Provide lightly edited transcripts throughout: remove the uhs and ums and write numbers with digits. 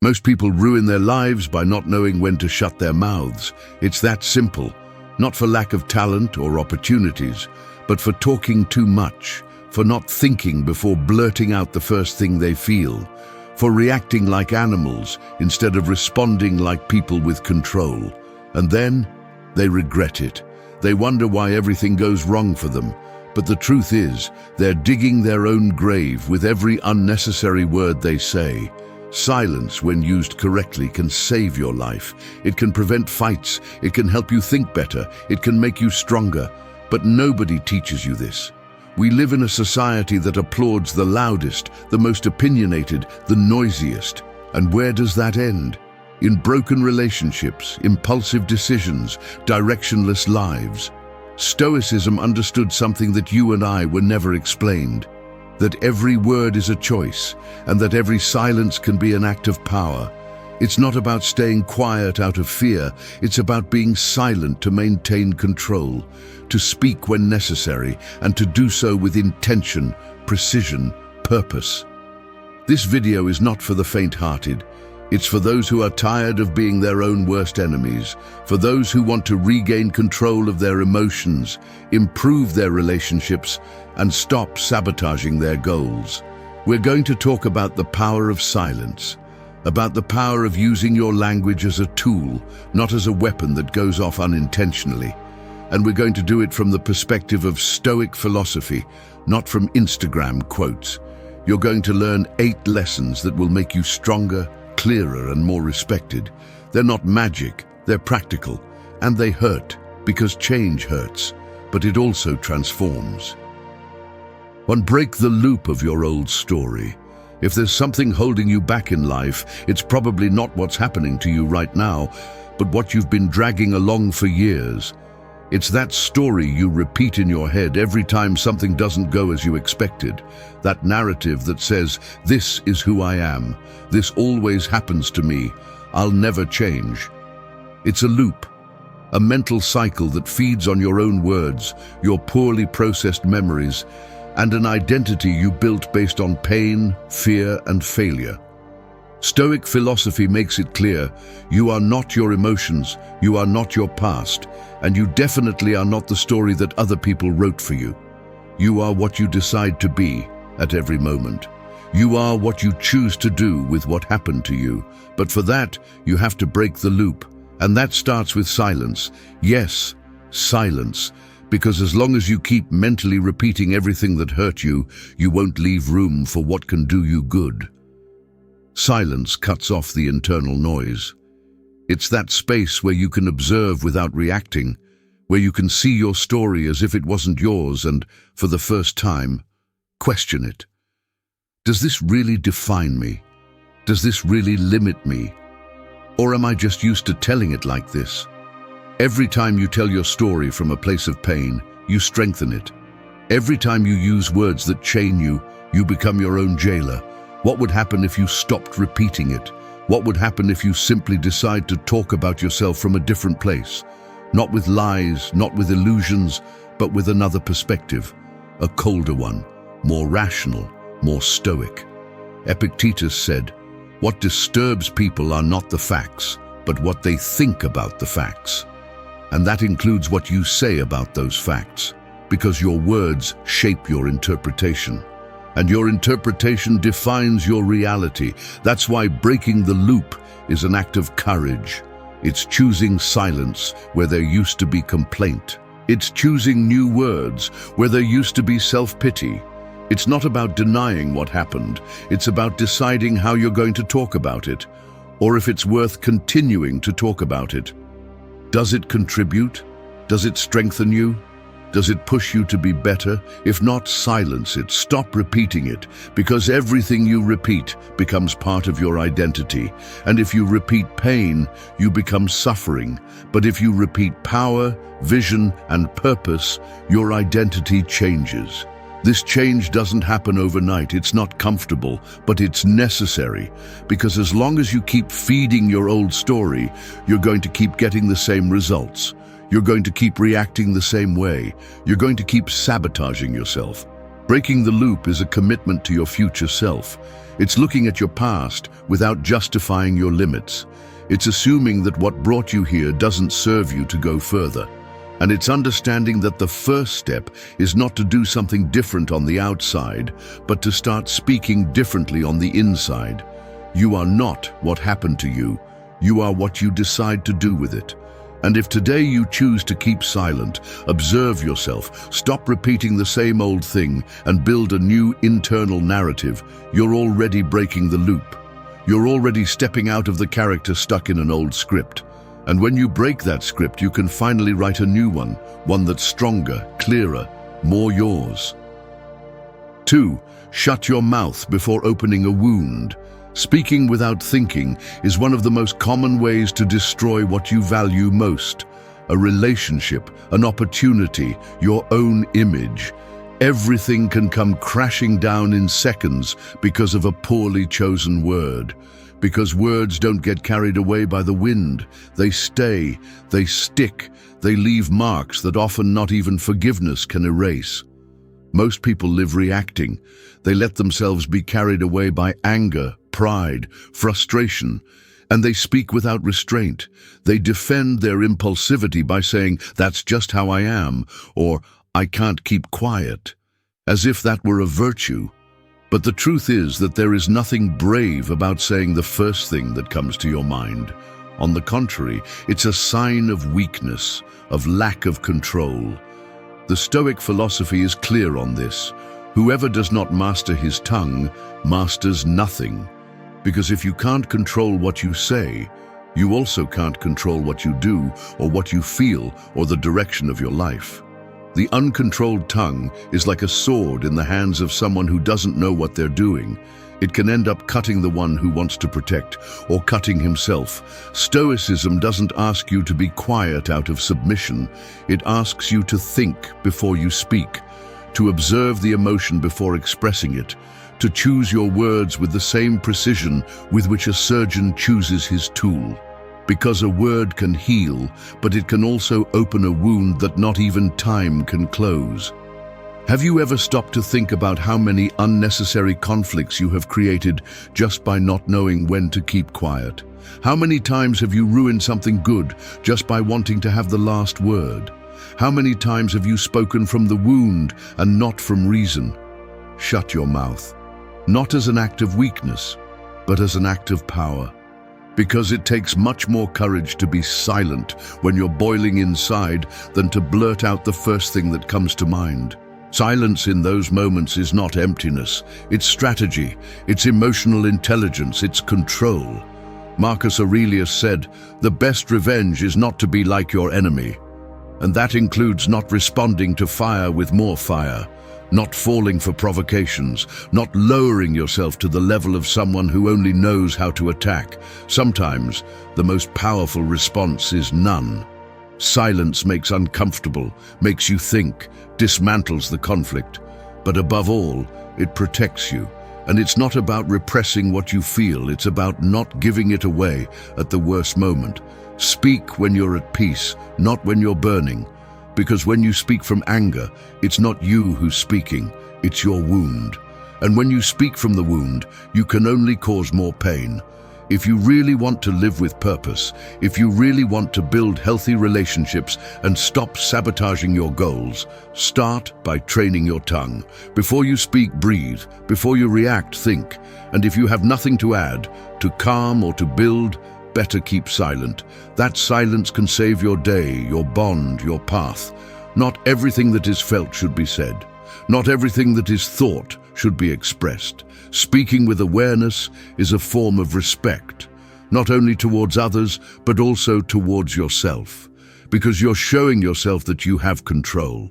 Most people ruin their lives by not knowing when to shut their mouths. It's that simple, not for lack of talent or opportunities, but for talking too much, for not thinking before blurting out the first thing they feel, for reacting like animals instead of responding like people with control. And then they regret it. They wonder why everything goes wrong for them. But the truth is, they're digging their own grave with every unnecessary word they say. Silence, when used correctly, can save your life. It can prevent fights. It can help you think better. It can make you stronger. But nobody teaches you this. We live in a society that applauds the loudest, the most opinionated, the noisiest. And where does that end? In broken relationships, impulsive decisions, directionless lives. Stoicism understood something that you and I were never explained. That every word is a choice, and that every silence can be an act of power. It's not about staying quiet out of fear, it's about being silent to maintain control, to speak when necessary, and to do so with intention, precision, purpose. This video is not for the faint-hearted. It's for those who are tired of being their own worst enemies, for those who want to regain control of their emotions, improve their relationships, and stop sabotaging their goals. We're going to talk about the power of silence, about the power of using your language as a tool, not as a weapon that goes off unintentionally. And we're going to do it from the perspective of Stoic philosophy, not from Instagram quotes. You're going to learn 8 lessons that will make you stronger, clearer, and more respected. They're not magic, they're practical, and they hurt, because change hurts, but it also transforms. 1. Break the loop of your old story. If there's something holding you back in life, it's probably not what's happening to you right now, but what you've been dragging along for years. It's that story you repeat in your head every time something doesn't go as you expected. That narrative that says, "This is who I am. This always happens to me. I'll never change." It's a loop, a mental cycle that feeds on your own words, your poorly processed memories, and an identity you built based on pain, fear, and failure. Stoic philosophy makes it clear, you are not your emotions, you are not your past, and you definitely are not the story that other people wrote for you. You are what you decide to be at every moment. You are what you choose to do with what happened to you. But for that, you have to break the loop. And that starts with silence. Yes, silence. Because as long as you keep mentally repeating everything that hurt you, you won't leave room for what can do you good. Silence cuts off the internal noise. It's that space where you can observe without reacting, where you can see your story as if it wasn't yours and, for the first time, question it. Does this really define me? Does this really limit me? Or am I just used to telling it like this? Every time you tell your story from a place of pain, you strengthen it. Every time you use words that chain you, you become your own jailer. What would happen if you stopped repeating it? What would happen if you simply decide to talk about yourself from a different place? Not with lies, not with illusions, but with another perspective. A colder one, more rational, more stoic. Epictetus said, "What disturbs people are not the facts, but what they think about the facts." And that includes what you say about those facts, because your words shape your interpretation. And your interpretation defines your reality. That's why breaking the loop is an act of courage. It's choosing silence where there used to be complaint. It's choosing new words where there used to be self-pity. It's not about denying what happened. It's about deciding how you're going to talk about it, or if it's worth continuing to talk about it. Does it contribute? Does it strengthen you? Does it push you to be better? If not, silence it. Stop repeating it, because everything you repeat becomes part of your identity. And if you repeat pain, you become suffering. But if you repeat power, vision, and purpose, your identity changes. This change doesn't happen overnight. It's not comfortable, but it's necessary. Because as long as you keep feeding your old story, you're going to keep getting the same results. You're going to keep reacting the same way. You're going to keep sabotaging yourself. Breaking the loop is a commitment to your future self. It's looking at your past without justifying your limits. It's assuming that what brought you here doesn't serve you to go further. And it's understanding that the first step is not to do something different on the outside, but to start speaking differently on the inside. You are not what happened to you. You are what you decide to do with it. And if today you choose to keep silent, observe yourself, stop repeating the same old thing, and build a new internal narrative, you're already breaking the loop. You're already stepping out of the character stuck in an old script. And when you break that script, you can finally write a new one that's stronger, clearer, more yours. 2. Shut your mouth before opening a wound. Speaking without thinking is one of the most common ways to destroy what you value most. A relationship, an opportunity, your own image. Everything can come crashing down in seconds because of a poorly chosen word. Because words don't get carried away by the wind. They stay, they stick, they leave marks that often not even forgiveness can erase. Most people live reacting. They let themselves be carried away by anger, pride, frustration, and they speak without restraint. They defend their impulsivity by saying, "That's just how I am," or "I can't keep quiet," as if that were a virtue. But the truth is that there is nothing brave about saying the first thing that comes to your mind. On the contrary, it's a sign of weakness, of lack of control. The Stoic philosophy is clear on this. Whoever does not master his tongue masters nothing. Because if you can't control what you say, you also can't control what you do, or what you feel, or the direction of your life. The uncontrolled tongue is like a sword in the hands of someone who doesn't know what they're doing. It can end up cutting the one who wants to protect, or cutting himself. Stoicism doesn't ask you to be quiet out of submission. It asks you to think before you speak, to observe the emotion before expressing it, to choose your words with the same precision with which a surgeon chooses his tool. Because a word can heal, but it can also open a wound that not even time can close. Have you ever stopped to think about how many unnecessary conflicts you have created just by not knowing when to keep quiet? How many times have you ruined something good just by wanting to have the last word? How many times have you spoken from the wound and not from reason? Shut your mouth, not as an act of weakness, but as an act of power. Because it takes much more courage to be silent when you're boiling inside than to blurt out the first thing that comes to mind. Silence in those moments is not emptiness, it's strategy, it's emotional intelligence, it's control. Marcus Aurelius said, "The best revenge is not to be like your enemy." And that includes not responding to fire with more fire, not falling for provocations, not lowering yourself to the level of someone who only knows how to attack. Sometimes, the most powerful response is none. Silence makes uncomfortable, makes you think, dismantles the conflict. But above all, it protects you. And it's not about repressing what you feel, it's about not giving it away at the worst moment. Speak when you're at peace, not when you're burning. Because when you speak from anger, it's not you who's speaking, it's your wound. And when you speak from the wound, you can only cause more pain. If you really want to live with purpose, if you really want to build healthy relationships and stop sabotaging your goals, start by training your tongue. Before you speak, breathe. Before you react, think. And if you have nothing to add, to calm or to build, better keep silent. That silence can save your day, your bond, your path. Not everything that is felt should be said. Not everything that is thought should be expressed. Speaking with awareness is a form of respect, not only towards others, but also towards yourself. Because you're showing yourself that you have control,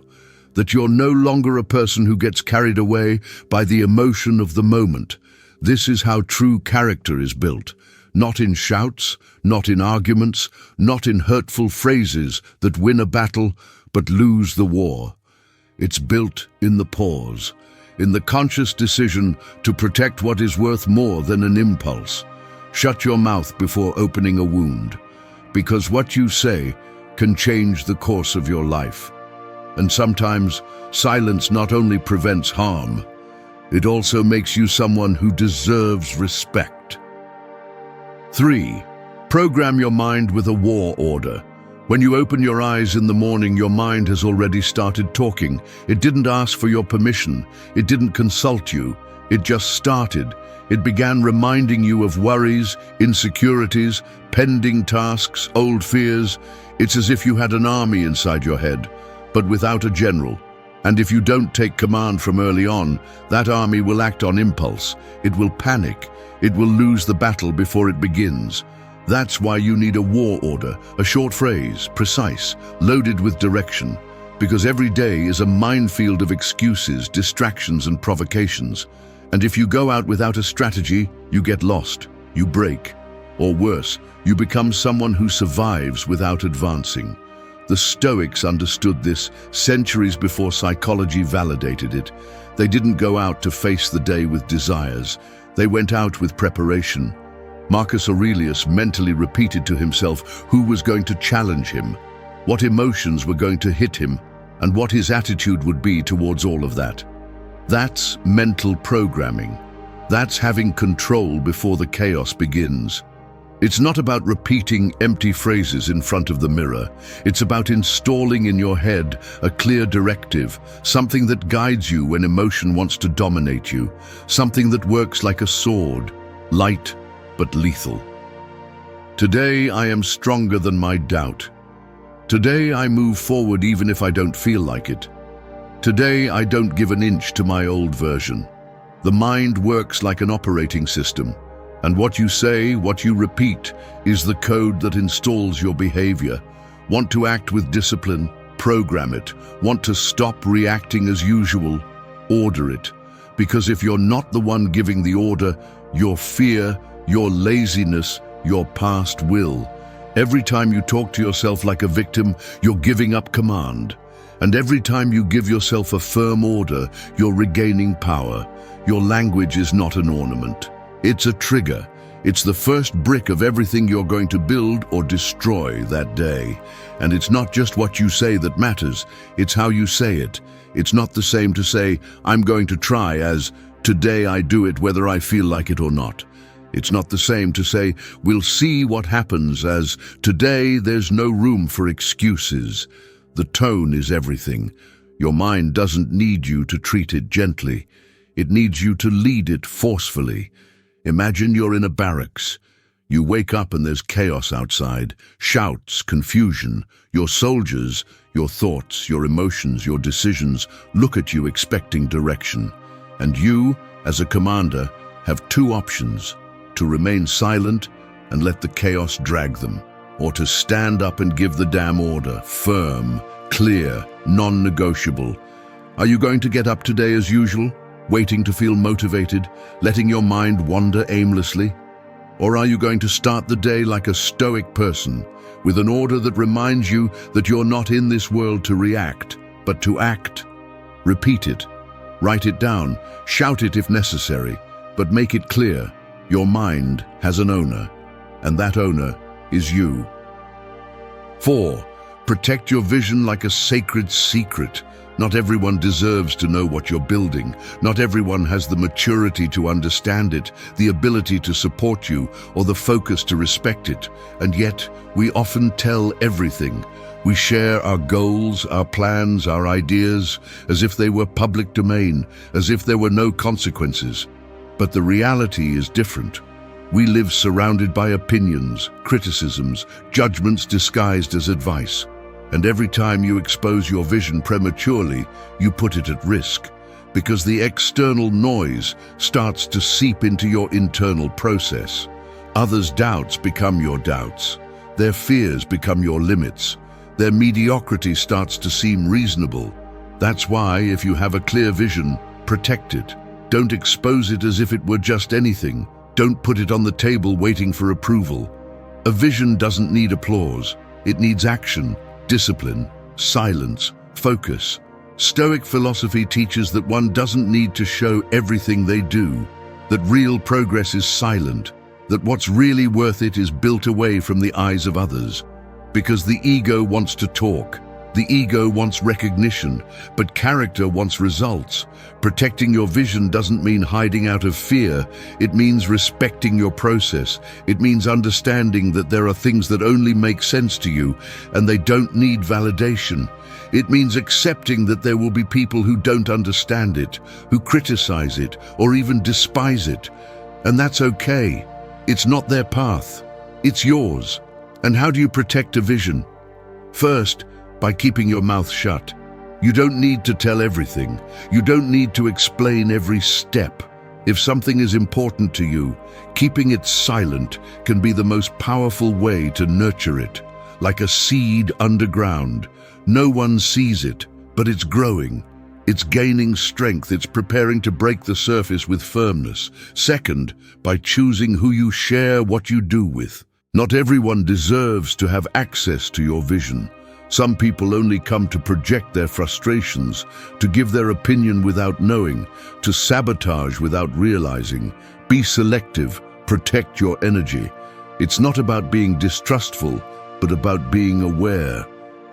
that you're no longer a person who gets carried away by the emotion of the moment. This is how true character is built. Not in shouts, not in arguments, not in hurtful phrases that win a battle but lose the war. It's built in the pause, in the conscious decision to protect what is worth more than an impulse. Shut your mouth before opening a wound, because what you say can change the course of your life. And sometimes silence not only prevents harm, It also makes you someone who deserves respect. 3. Program your mind with a war order. When you open your eyes in the morning, your mind has already started talking. It didn't ask for your permission. It didn't consult you. It just started. It began reminding you of worries, insecurities, pending tasks, old fears. It's as if you had an army inside your head, but without a general. And if you don't take command from early on, that army will act on impulse. It will panic. It will lose the battle before it begins. That's why you need a war order, a short phrase, precise, loaded with direction. Because every day is a minefield of excuses, distractions, and provocations. And if you go out without a strategy, you get lost, you break. Or worse, you become someone who survives without advancing. The Stoics understood this centuries before psychology validated it. They didn't go out to face the day with desires. They went out with preparation. Marcus Aurelius mentally repeated to himself who was going to challenge him, what emotions were going to hit him, and what his attitude would be towards all of that. That's mental programming. That's having control before the chaos begins. It's not about repeating empty phrases in front of the mirror. It's about installing in your head a clear directive, something that guides you when emotion wants to dominate you, something that works like a sword, light but lethal. Today I am stronger than my doubt. Today I move forward even if I don't feel like it. Today I don't give an inch to my old version. The mind works like an operating system, and what you say, what you repeat, is the code that installs your behavior. Want to act with discipline? Program it. Want to stop reacting as usual? Order it. Because if you're not the one giving the order, your fear, your laziness, your past will. Every time you talk to yourself like a victim, you're giving up command. And every time you give yourself a firm order, you're regaining power. Your language is not an ornament. It's a trigger. It's the first brick of everything you're going to build or destroy that day. And it's not just what you say that matters, it's how you say it. It's not the same to say, I'm going to try, as today I do it whether I feel like it or not. It's not the same to say, we'll see what happens, as today there's no room for excuses. The tone is everything. Your mind doesn't need you to treat it gently. It needs you to lead it forcefully. Imagine you're in a barracks. You wake up and there's chaos outside, shouts, confusion. Your soldiers, your thoughts, your emotions, your decisions look at you expecting direction. And you, as a commander, have two options: to remain silent and let the chaos drag them, or to stand up and give the damn order, firm, clear, non-negotiable. Are you going to get up today as usual, waiting to feel motivated, letting your mind wander aimlessly? Or are you going to start the day like a stoic person, with an order that reminds you that you're not in this world to react, but to act? Repeat it, write it down, shout it if necessary, but make it clear. Your mind has an owner, and that owner is you. 4. Protect your vision like a sacred secret. Not everyone deserves to know what you're building. Not everyone has the maturity to understand it, the ability to support you, or the focus to respect it. And yet, we often tell everything. We share our goals, our plans, our ideas, as if they were public domain, as if there were no consequences. But the reality is different. We live surrounded by opinions, criticisms, judgments disguised as advice. And every time you expose your vision prematurely, you put it at risk, because the external noise starts to seep into your internal process. Others' doubts become your doubts. Their fears become your limits. Their mediocrity starts to seem reasonable. That's why, if you have a clear vision, protect it. Don't expose it as if it were just anything. Don't put it on the table waiting for approval. A vision doesn't need applause. It needs action, discipline, silence, focus. Stoic philosophy teaches that one doesn't need to show everything they do, that real progress is silent, that what's really worth it is built away from the eyes of others. Because the ego wants to talk, The ego wants recognition, but character wants results. Protecting your vision doesn't mean hiding out of fear. It means respecting your process. It means understanding that there are things that only make sense to you, and they don't need validation. It means accepting that there will be people who don't understand it, who criticize it, or even despise it. And that's okay. It's not their path. It's yours. And how do you protect a vision? First, by keeping your mouth shut. You don't need to tell everything. You don't need to explain every step. If something is important to you, keeping it silent can be the most powerful way to nurture it. Like a seed underground. No one sees it, but it's growing. It's gaining strength. It's preparing to break the surface with firmness. Second, by choosing who you share what you do with. Not everyone deserves to have access to your vision. Some people only come to project their frustrations, to give their opinion without knowing, to sabotage without realizing. Be selective, protect your energy. It's not about being distrustful, but about being aware.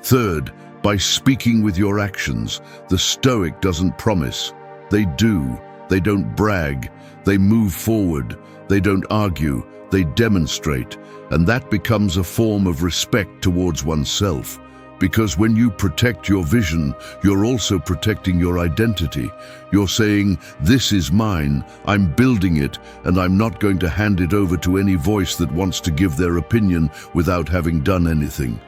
Third, by speaking with your actions. The Stoic doesn't promise. They do. They don't brag. They move forward. They don't argue. They demonstrate. And that becomes a form of respect towards oneself. Because when you protect your vision, you're also protecting your identity. You're saying, this is mine, I'm building it, and I'm not going to hand it over to any voice that wants to give their opinion without having done anything.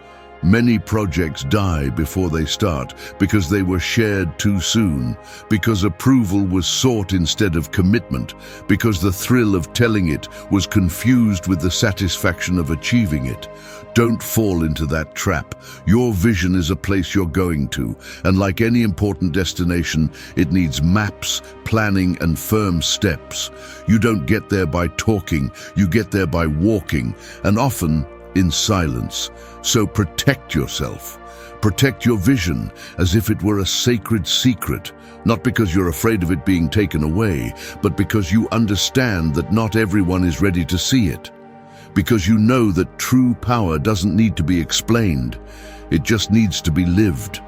Many projects die before they start because they were shared too soon, because approval was sought instead of commitment, because the thrill of telling it was confused with the satisfaction of achieving it. Don't fall into that trap. Your vision is a place you're going to, and like any important destination, it needs maps, planning, and firm steps. You don't get there by talking, you get there by walking, and often in silence. So protect yourself. Protect your vision as if it were a sacred secret, not because you're afraid of it being taken away, but because you understand that not everyone is ready to see it. Because you know that true power doesn't need to be explained, it just needs to be lived.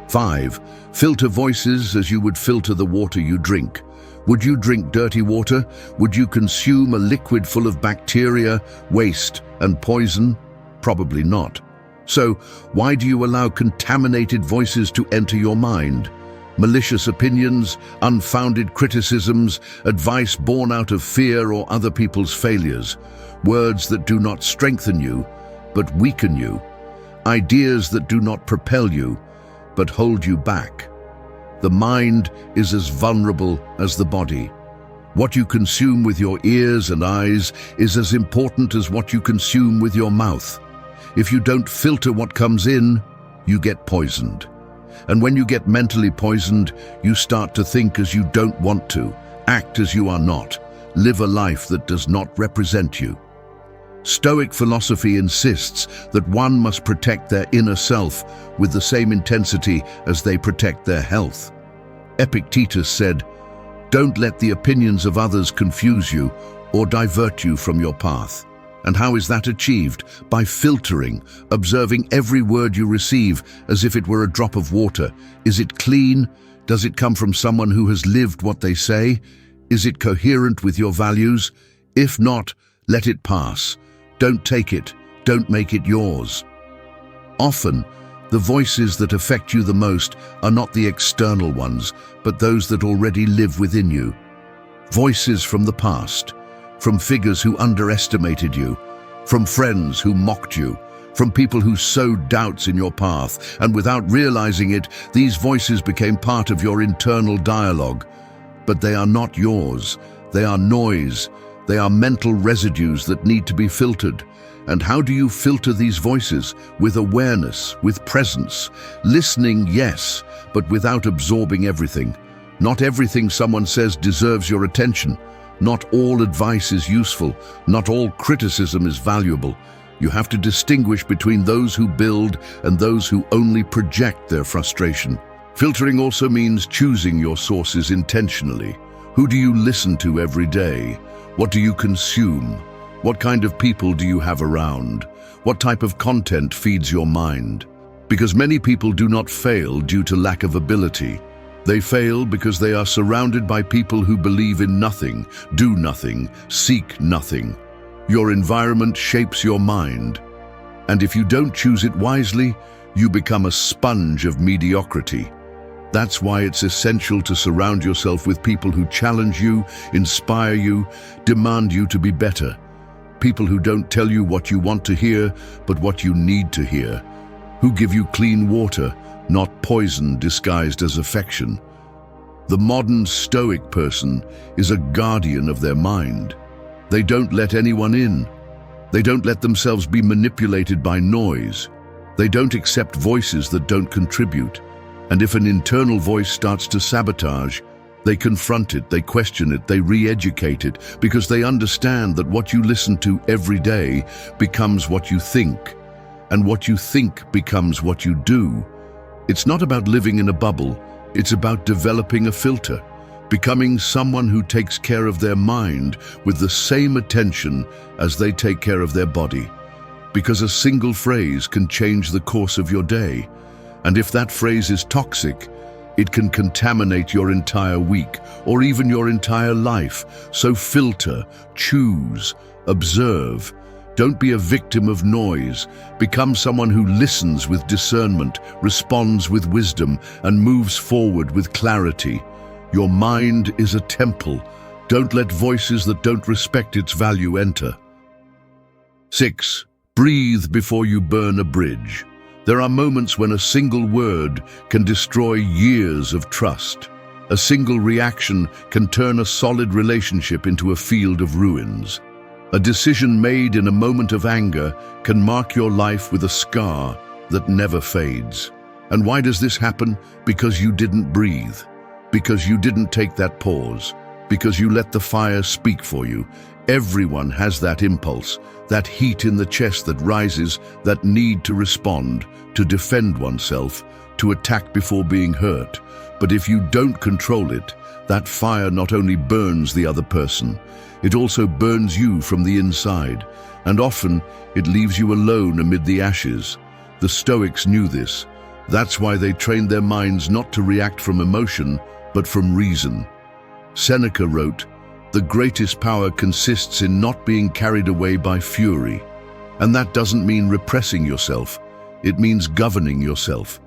5. Filter voices as you would filter the water you drink. Would you drink dirty water? Would you consume a liquid full of bacteria, waste, and poison? Probably not. So, why do you allow contaminated voices to enter your mind? Malicious opinions, unfounded criticisms, advice born out of fear or other people's failures, words that do not strengthen you, but weaken you, ideas that do not propel you, but hold you back. The mind is as vulnerable as the body. What you consume with your ears and eyes is as important as what you consume with your mouth. If you don't filter what comes in, you get poisoned. And when you get mentally poisoned, you start to think as you don't want to, act as you are not, live a life that does not represent you. Stoic philosophy insists that one must protect their inner self with the same intensity as they protect their health. Epictetus said, "Don't let the opinions of others confuse you or divert you from your path." And how is that achieved? By filtering, observing every word you receive as if it were a drop of water. Is it clean? Does it come from someone who has lived what they say? Is it coherent with your values? If not, let it pass. Don't take it. Don't make it yours. Often, the voices that affect you the most are not the external ones, but those that already live within you. Voices from the past, from figures who underestimated you, from friends who mocked you, from people who sowed doubts in your path, and without realizing it, these voices became part of your internal dialogue. But they are not yours. They are noise. They are mental residues that need to be filtered. And how do you filter these voices? With awareness, with presence. Listening, yes, but without absorbing everything. Not everything someone says deserves your attention. Not all advice is useful. Not all criticism is valuable. You have to distinguish between those who build and those who only project their frustration. Filtering also means choosing your sources intentionally. Who do you listen to every day? What do you consume? What kind of people do you have around? What type of content feeds your mind? Because many people do not fail due to lack of ability. They fail because they are surrounded by people who believe in nothing, do nothing, seek nothing. Your environment shapes your mind, and if you don't choose it wisely, you become a sponge of mediocrity. That's why it's essential to surround yourself with people who challenge you, inspire you, demand you to be better. People who don't tell you what you want to hear, but what you need to hear. Who give you clean water, not poison disguised as affection. The modern Stoic person is a guardian of their mind. They don't let anyone in. They don't let themselves be manipulated by noise. They don't accept voices that don't contribute. And if an internal voice starts to sabotage, they confront it, they question it, they re-educate it, because they understand that what you listen to every day becomes what you think, and what you think becomes what you do. It's not about living in a bubble, it's about developing a filter, becoming someone who takes care of their mind with the same attention as they take care of their body. Because a single phrase can change the course of your day. And if that phrase is toxic, it can contaminate your entire week or even your entire life. So filter, choose, observe. Don't be a victim of noise. Become someone who listens with discernment, responds with wisdom, and moves forward with clarity. Your mind is a temple. Don't let voices that don't respect its value enter. 6. Breathe before you burn a bridge. There are moments when a single word can destroy years of trust. A single reaction can turn a solid relationship into a field of ruins. A decision made in a moment of anger can mark your life with a scar that never fades. And why does this happen? Because you didn't breathe. Because you didn't take that pause. Because you let the fire speak for you. Everyone has that impulse, that heat in the chest that rises, that need to respond, to defend oneself, to attack before being hurt. But if you don't control it, that fire not only burns the other person, it also burns you from the inside, and often it leaves you alone amid the ashes. The Stoics knew this. That's why they trained their minds not to react from emotion, but from reason. Seneca wrote, "The greatest power consists in not being carried away by fury." And that doesn't mean repressing yourself. It means governing yourself.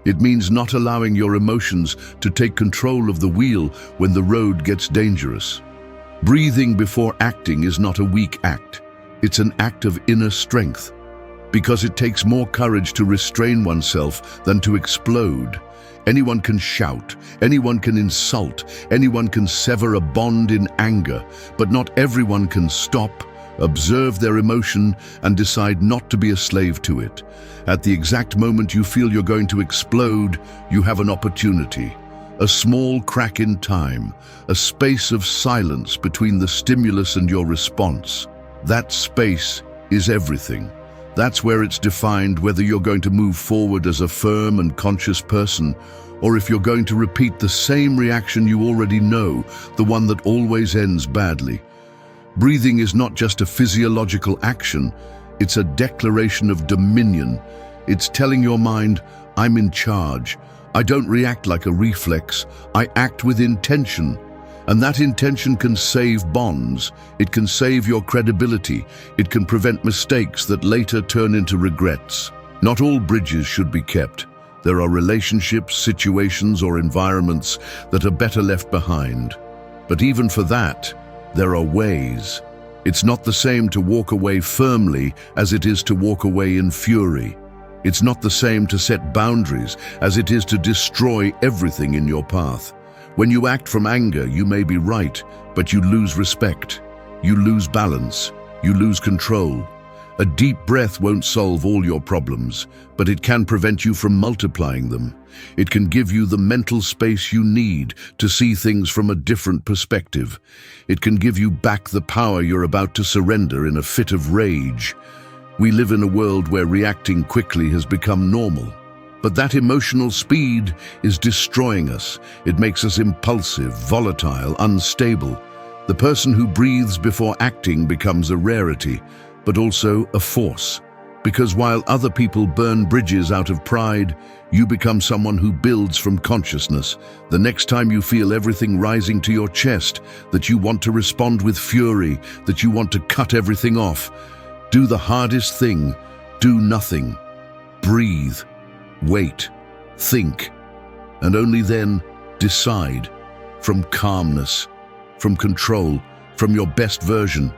It means not allowing your emotions to take control of the wheel when the road gets dangerous. Breathing before acting is not a weak act. It's an act of inner strength. Because it takes more courage to restrain oneself than to explode. Anyone can shout, anyone can insult, anyone can sever a bond in anger, but not everyone can stop, observe their emotion, and decide not to be a slave to it. At the exact moment you feel you're going to explode, you have an opportunity. A small crack in time, a space of silence between the stimulus and your response. That space is everything. That's where it's defined whether you're going to move forward as a firm and conscious person, or if you're going to repeat the same reaction you already know, the one that always ends badly. Breathing is not just a physiological action, it's a declaration of dominion. It's telling your mind, I'm in charge. I don't react like a reflex, I act with intention. And that intention can save bonds, it can save your credibility, it can prevent mistakes that later turn into regrets. Not all bridges should be kept. There are relationships, situations, or environments that are better left behind. But even for that, there are ways. It's not the same to walk away firmly as it is to walk away in fury. It's not the same to set boundaries as it is to destroy everything in your path. When you act from anger, you may be right, but you lose respect. You lose balance. You lose control. A deep breath won't solve all your problems, but it can prevent you from multiplying them. It can give you the mental space you need to see things from a different perspective. It can give you back the power you're about to surrender in a fit of rage. We live in a world where reacting quickly has become normal. But that emotional speed is destroying us. It makes us impulsive, volatile, unstable. The person who breathes before acting becomes a rarity, but also a force. Because while other people burn bridges out of pride, you become someone who builds from consciousness. The next time you feel everything rising to your chest, that you want to respond with fury, that you want to cut everything off, do the hardest thing. Do nothing. Breathe. Wait. Think. And only then decide. From calmness, from control, from your best version.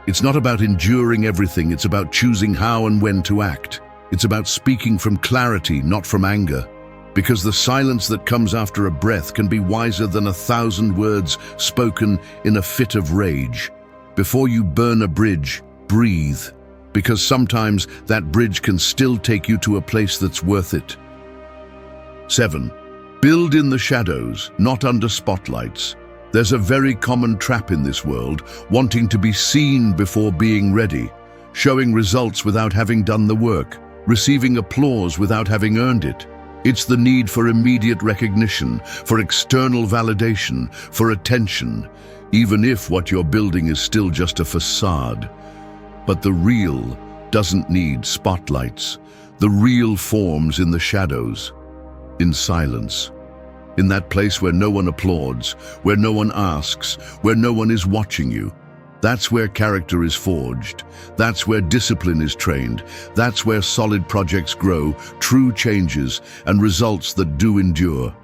It's not about enduring everything, it's about choosing how and when to act. It's about speaking from clarity, not from anger. Because the silence that comes after a breath can be wiser than 1,000 words spoken in a fit of rage. Before you burn a bridge, breathe. Because sometimes that bridge can still take you to a place that's worth it. 7. Build in the shadows, not under spotlights. There's a very common trap in this world, wanting to be seen before being ready, showing results without having done the work, receiving applause without having earned it. It's the need for immediate recognition, for external validation, for attention, even if what you're building is still just a facade. But the real doesn't need spotlights. The real forms in the shadows, in silence. In that place where no one applauds, where no one asks, where no one is watching you. That's where character is forged. That's where discipline is trained. That's where solid projects grow, true changes, and results that do endure.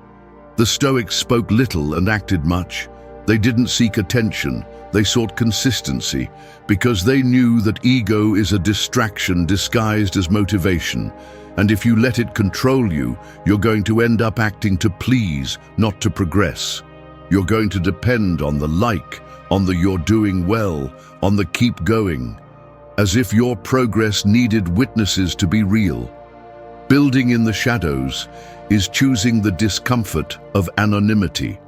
The Stoics spoke little and acted much. They didn't seek attention. They sought consistency, because they knew that ego is a distraction disguised as motivation. And if you let it control you, you're going to end up acting to please, not to progress. You're going to depend on the like, on the you're doing well, on the keep going, as if your progress needed witnesses to be real. Building in the shadows is choosing the discomfort of anonymity.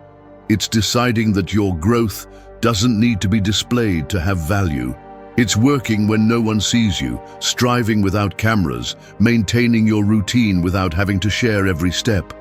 It's deciding that your growth doesn't need to be displayed to have value. It's working when no one sees you, striving without cameras, maintaining your routine without having to share every step.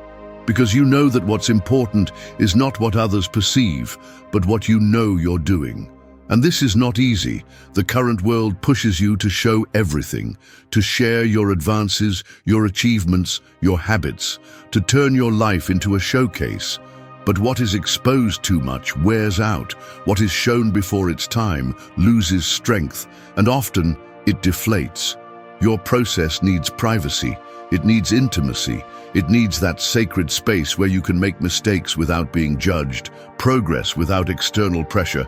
Because you know that what's important is not what others perceive, but what you know you're doing. And this is not easy. The current world pushes you to show everything, to share your advances, your achievements, your habits, to turn your life into a showcase. But what is exposed too much wears out. What is shown before its time loses strength, and often it deflates. Your process needs privacy. It needs intimacy. It needs that sacred space where you can make mistakes without being judged, progress without external pressure,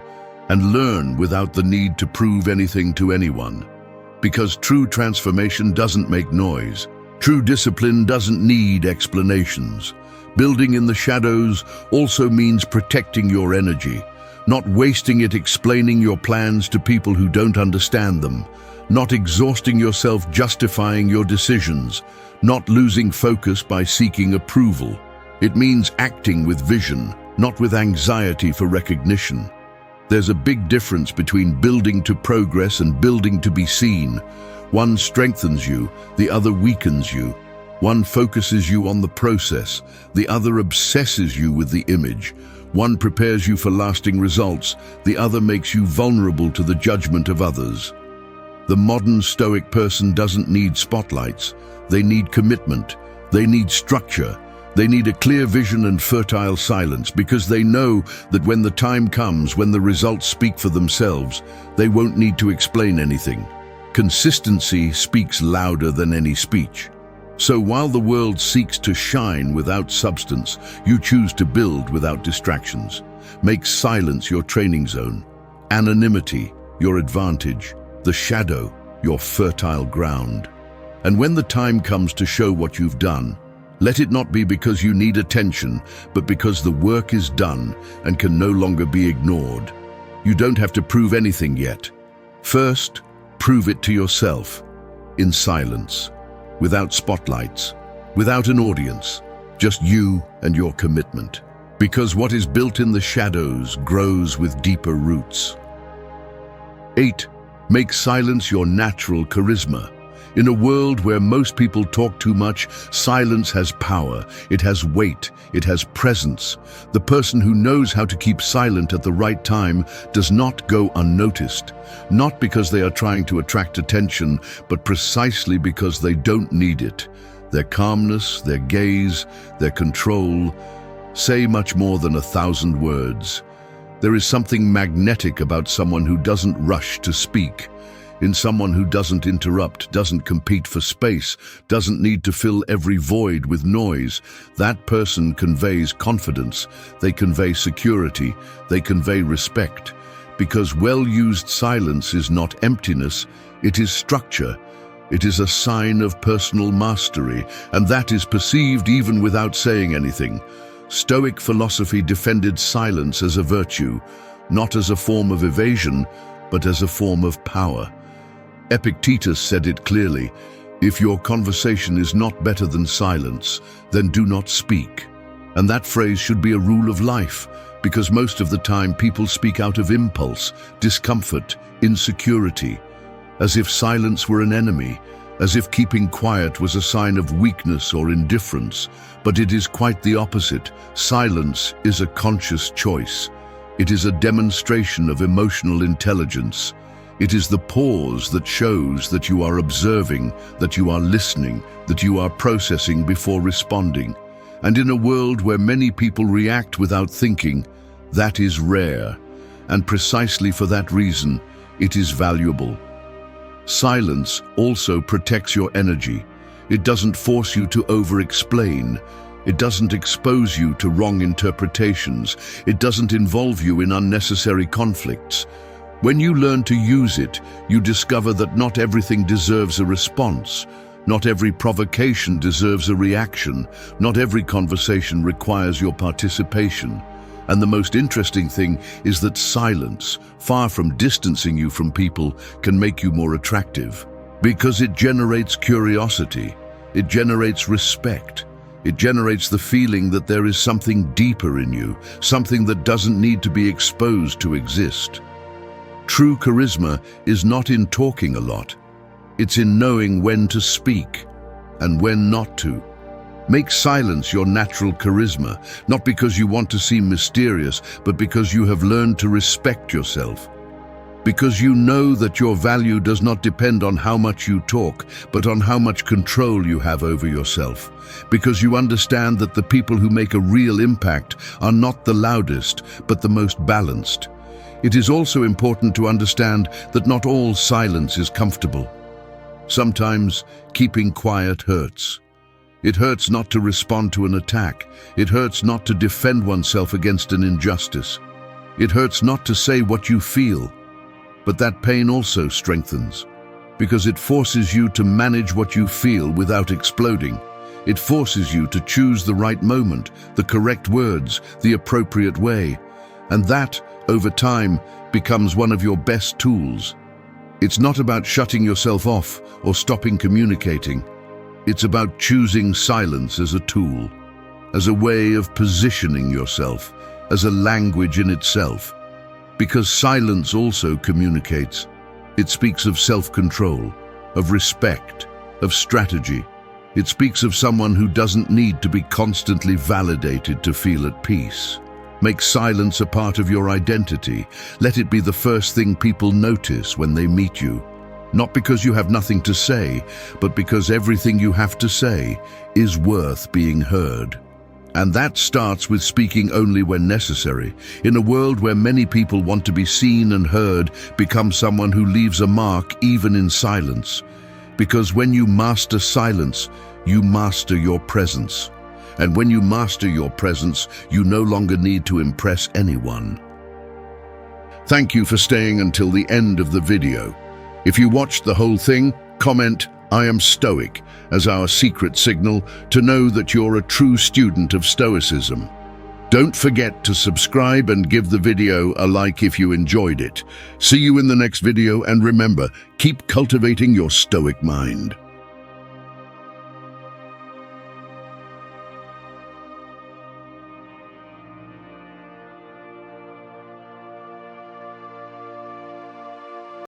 and learn without the need to prove anything to anyone. Because true transformation doesn't make noise. True discipline doesn't need explanations. Building in the shadows also means protecting your energy, not wasting it explaining your plans to people who don't understand them, not exhausting yourself justifying your decisions, not losing focus by seeking approval. It means acting with vision, not with anxiety for recognition. There's a big difference between building to progress and building to be seen. One strengthens you, the other weakens you. One focuses you on the process, the other obsesses you with the image. One prepares you for lasting results, the other makes you vulnerable to the judgment of others. The modern Stoic person doesn't need spotlights. They need commitment. They need structure. They need a clear vision and fertile silence, because they know that when the time comes, when the results speak for themselves, they won't need to explain anything. Consistency speaks louder than any speech. So while the world seeks to shine without substance, you choose to build without distractions. Make silence your training zone, anonymity your advantage, the shadow your fertile ground. And when the time comes to show what you've done, let it not be because you need attention, but because the work is done and can no longer be ignored. You don't have to prove anything yet. First, prove it to yourself, in silence. Without spotlights, without an audience, just you and your commitment. Because what is built in the shadows grows with deeper roots. 8. Make silence your natural charisma. In a world where most people talk too much, silence has power, it has weight, it has presence. The person who knows how to keep silent at the right time does not go unnoticed, not because they are trying to attract attention, but precisely because they don't need it. Their calmness, their gaze, their control say much more than 1,000 words. There is something magnetic about someone who doesn't rush to speak, in someone who doesn't interrupt, doesn't compete for space, doesn't need to fill every void with noise. That person conveys confidence, they convey security, they convey respect. Because well-used silence is not emptiness, it is structure. It is a sign of personal mastery, and that is perceived even without saying anything. Stoic philosophy defended silence as a virtue, not as a form of evasion, but as a form of power. Epictetus said it clearly, "If your conversation is not better than silence, then do not speak." And that phrase should be a rule of life, because most of the time people speak out of impulse, discomfort, insecurity, as if silence were an enemy, as if keeping quiet was a sign of weakness or indifference. But it is quite the opposite. Silence is a conscious choice. It is a demonstration of emotional intelligence. It is the pause that shows that you are observing, that you are listening, that you are processing before responding. And in a world where many people react without thinking, that is rare. And precisely for that reason, it is valuable. Silence also protects your energy. It doesn't force you to over-explain. It doesn't expose you to wrong interpretations. It doesn't involve you in unnecessary conflicts. When you learn to use it, you discover that not everything deserves a response. Not every provocation deserves a reaction. Not every conversation requires your participation. And the most interesting thing is that silence, far from distancing you from people, can make you more attractive. Because it generates curiosity, it generates respect, it generates the feeling that there is something deeper in you, something that doesn't need to be exposed to exist. True charisma is not in talking a lot. It's in knowing when to speak and when not to. Make silence your natural charisma, not because you want to seem mysterious, but because you have learned to respect yourself. Because you know that your value does not depend on how much you talk, but on how much control you have over yourself. Because you understand that the people who make a real impact are not the loudest, but the most balanced. It is also important to understand that not all silence is comfortable. Sometimes keeping quiet hurts. It hurts not to respond to an attack. It hurts not to defend oneself against an injustice. It hurts not to say what you feel. But that pain also strengthens, because it forces you to manage what you feel without exploding. It forces you to choose the right moment, the correct words, the appropriate way. And that, over time, becomes one of your best tools. It's not about shutting yourself off or stopping communicating. It's about choosing silence as a tool, as a way of positioning yourself, as a language in itself. Because silence also communicates. It speaks of self-control, of respect, of strategy. It speaks of someone who doesn't need to be constantly validated to feel at peace. Make silence a part of your identity. Let it be the first thing people notice when they meet you. Not because you have nothing to say, but because everything you have to say is worth being heard. And that starts with speaking only when necessary. In a world where many people want to be seen and heard, become someone who leaves a mark even in silence. Because when you master silence, you master your presence. And when you master your presence, you no longer need to impress anyone. Thank you for staying until the end of the video. If you watched the whole thing, comment "I am Stoic" as our secret signal to know that you're a true student of Stoicism. Don't forget to subscribe and give the video a like if you enjoyed it. See you in the next video, and remember, keep cultivating your Stoic mind.